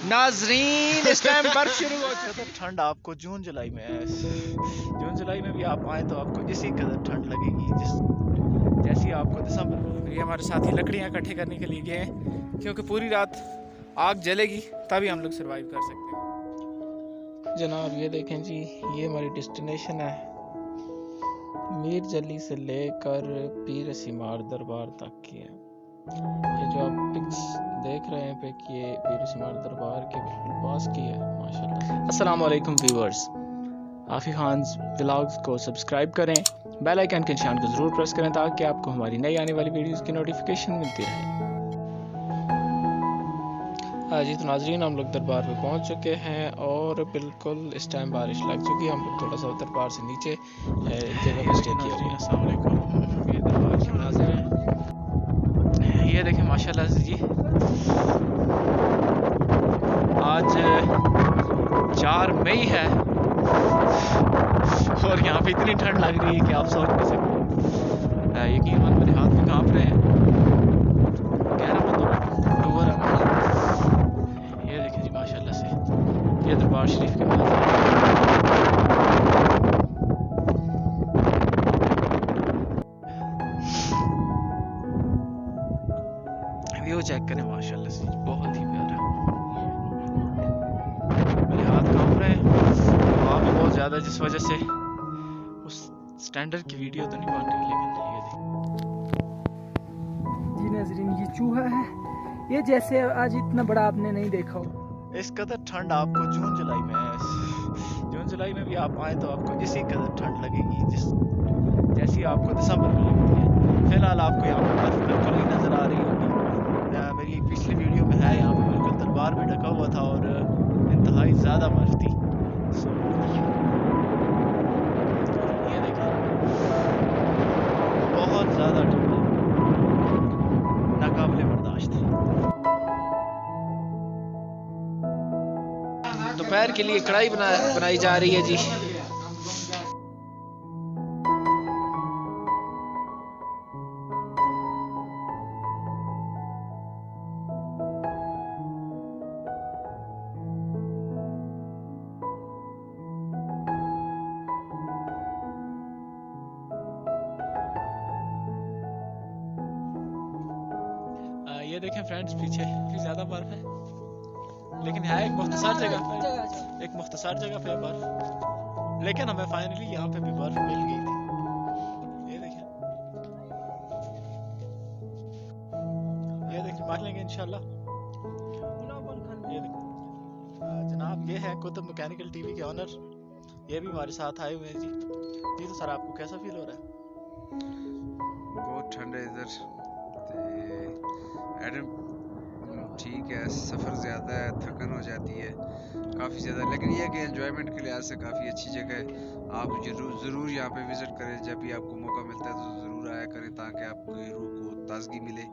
नाजरीन इस टाइम बर्फ शुरू हो चुकी है। ठंड आपको जून जुलाई में भी आप आए तो आपको इसी कदर ठंड लगेगी जैसी आपको दिसंबर में। ये हमारे साथी लकड़ियाँ इकट्ठे करने के लिए गए हैं क्योंकि पूरी रात आग जलेगी तभी हम लोग सरवाइव कर सकते हैं। जनाब ये देखें जी, ये हमारी डेस्टिनेशन है, मीर जली से लेकर पीर सिमार दरबार तक की है। ये जो आप पिक्स देख रहे हैं पे कि ये पीर सिमार दरबार के बिल्कुल पास की है माशाल्लाह। अस्सलाम वालेकुम व्यूअर्स, आफी खान्स व्लॉग्स को सब्सक्राइब करें, बेल आइकन के निशान को ज़रूर प्रेस करें ताकि आपको हमारी नई आने वाली वीडियोस की नोटिफिकेशन मिलती रहे। जी तो नाजरीन हम लोग दरबार पे पहुंच चुके हैं और बिल्कुल इस टाइम बारिश लग चुकी है। हम लोग थोड़ा सा दरबार से नीचे जगह पर स्टे किया हुआ है। अस्सलाम वालेकुम, ये दरबार के मनाज़िर हैं, ये देखें माशाल्लाह से जी। आज 4 मई है और यहाँ पे इतनी ठंड लग रही है कि आप सोच नहीं सकते। यकीन मान मेरे हाथ में कांप रहे हैं, गहरा मतलब डूबा रहा। ये देखें जी माशाल्लाह से, ये दरबार शरीफ के मनाज़िर हैं। व्यू चेक करें माशाल्लाह से, बहुत ही प्यारा। मेरे हाथ कांप रहे हैं, हवा भी बहुत ज़्यादा जिस वजह से उस स्टैंडर्ड की वीडियो तो नहीं बन रही, लेकिन ये देखिए जी नाज़रीन ये चूहा है, ये जैसे आज इतना बड़ा आपने नहीं देखा हो। इस कदर ठंड आपको जून जुलाई में भी आप आए तो आपको इसी कदर ठंड लगेगी जैसी आपको दिसंबर में लगती है। फिलहाल आपको यहाँ पर बर्फ बिल्कुल नहीं नज़र आ रही होगी। मेरी एक पिछली वीडियो में है, यहाँ पे बिल्कुल दरबार भी ढका हुआ था और इंतहाई ज़्यादा बर्फ थी। ये देखिए बहुत ज़्यादा ठंड है, नाकाबिले बर्दाश्त है। दोपहर के लिए कढ़ाई बनाई जा रही है जी। ये देखें फ्रेंड्स, पीछे भी ज़्यादा बर्फ है, लेकिन है एक मुख्तसर जगह पे बर्फ, लेकिन हमें फाइनली यहाँ पे भी बर्फ मिल गई थी। ये देखें मार लेंगे इंशाल्लाह। ये देखें जनाब, ये है कुतुब मैकेनिकल टीवी के ऑनर, ये भी हमारे साथ आए हुए हैं जी। जी तो सर आपको कैसा फील हो रहा है? बहुत ठंड है इधर, ठीक है, सफ़र ज़्यादा है, थकन हो जाती है काफ़ी ज़्यादा, लेकिन ये है कि एंजॉयमेंट के लिहाज से काफ़ी अच्छी जगह है। आप ज़रूर यहाँ पे विज़िट करें, जब भी आपको मौका मिलता है तो ज़रूर आया करें ताकि आपकी रूह को ताजगी मिले।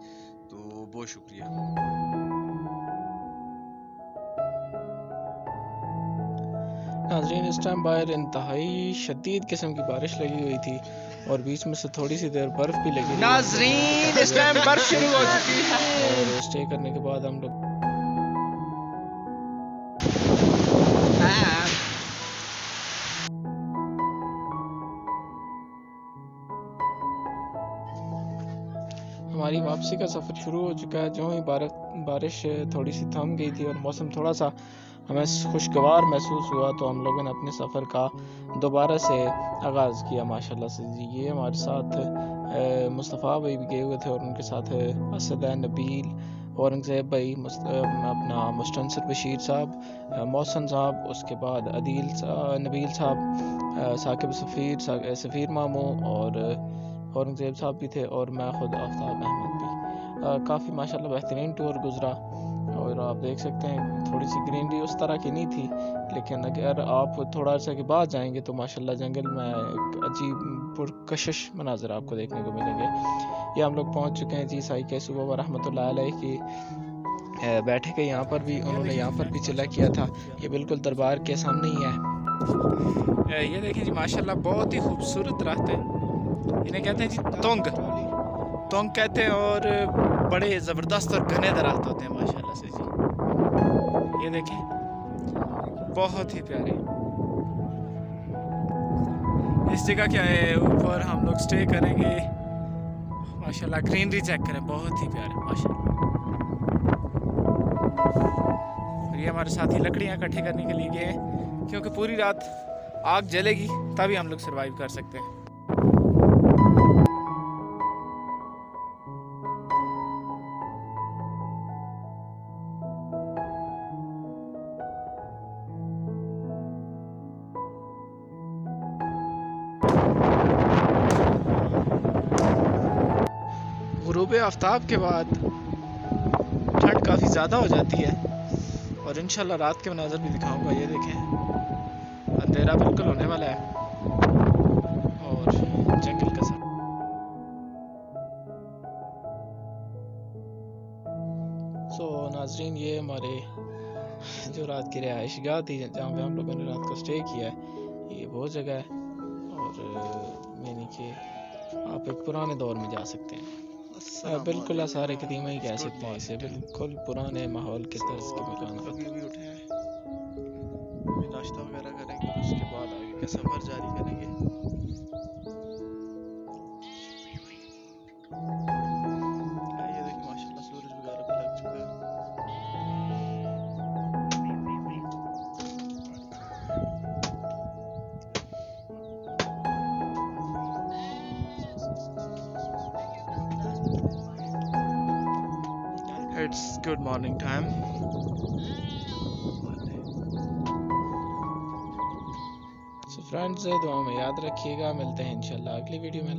तो बहुत शुक्रिया। नाज़रीन इस टाइम बाहर इंतहाई शदीद किस्म की बारिश लगी हुई थी और बीच में से थोड़ी सी देर बर्फ भी लगी। नाज़रीन इस टाइम बर्फ शुरू हो चुकी है और स्टे करने के बाद हम लोग हमारी वापसी का सफ़र शुरू हो चुका है। जो ही बारिश थोड़ी सी थम गई थी और मौसम थोड़ा सा हमें खुशगवार महसूस हुआ तो हम लोगों ने अपने सफ़र का दोबारा से आगाज़ किया माशाल्लाह से जी। ये हमारे साथ मुस्तफ़ा भाई भी गए हुए थे और उनके साथ असद, नबील, औरंगज़ेब भाई, अपना मुस्तनसर बशीर साहब, मौसन साहब, उसके बाद अदील नबील साहब, साकिब सफ़ीर मामू और औरंगज़ेब साहब भी थे और मैं ख़ुद आफ्ताब अहमद भी। काफ़ी माशाल्लाह बेहतरीन टूर गुज़रा और आप देख सकते हैं थोड़ी सी ग्रीनरी उस तरह की नहीं थी, लेकिन अगर आप थोड़ा अर्सा के बाद जाएंगे तो माशाल्लाह जंगल में एक अजीब पुरकशिश मनाज़र आपको देखने को मिलेंगे। ये हम लोग पहुंच चुके हैं जी साई कैसू बाबा रहमतुल्लाह अलैह की बैठे के यहाँ पर भी, उन्होंने यहाँ पर भी चिल्ला किया था। ये बिल्कुल दरबार के सामने ही है। ये देखिए जी माशाल्लाह बहुत ही खूबसूरत दरख्त है, इन्हें कहते हैं जी तोंग कहते हैं और बड़े ज़बरदस्त और घने दरख्त होते हैं माशाल्लाह से जी। ये देखें, बहुत ही प्यारे। इस जगह क्या है, ऊपर हम लोग स्टे करेंगे। माशाल्लाह ग्रीनरी चेक करें, बहुत ही प्यारे माशाल्लाह। और ये हमारे साथी लकड़ियाँ इकट्ठे करने के लिए गए हैं, क्योंकि पूरी रात आग जलेगी तभी हम लोग सरवाइव कर सकते हैं। ग़ुरूब आफ्ताब के बाद ठंड काफ़ी ज़्यादा हो जाती है, और इंशाल्लाह रात के मनाज़र भी दिखाऊंगा। ये देखें, अंधेरा बिल्कुल होने वाला है और जंगल का सब। नाजरीन, ये हमारे जो रात की रिहाइश गाह थी, जहाँ पे हम लोगों ने रात को स्टे किया है, ये वो जगह है। और यानी कि आप एक पुराने दौर में जा सकते हैं। बिल्कुल आसार कदीमा ही कह सकते हैं इसे, बिल्कुल पुराने माहौल के तर्ज के मकान। अभी उठे हैं, अभी नाश्ता वगैरह करेंगे, तो उसके बाद आगे का सफ़र जारी करेंगे। ये देखिए माशाल्लाह सूरज वगैरह भी लग चुका है। It's good morning time. So friends, दुआ में याद रखिएगा। मिलते हैं इंशाल्लाह अगली वीडियो में।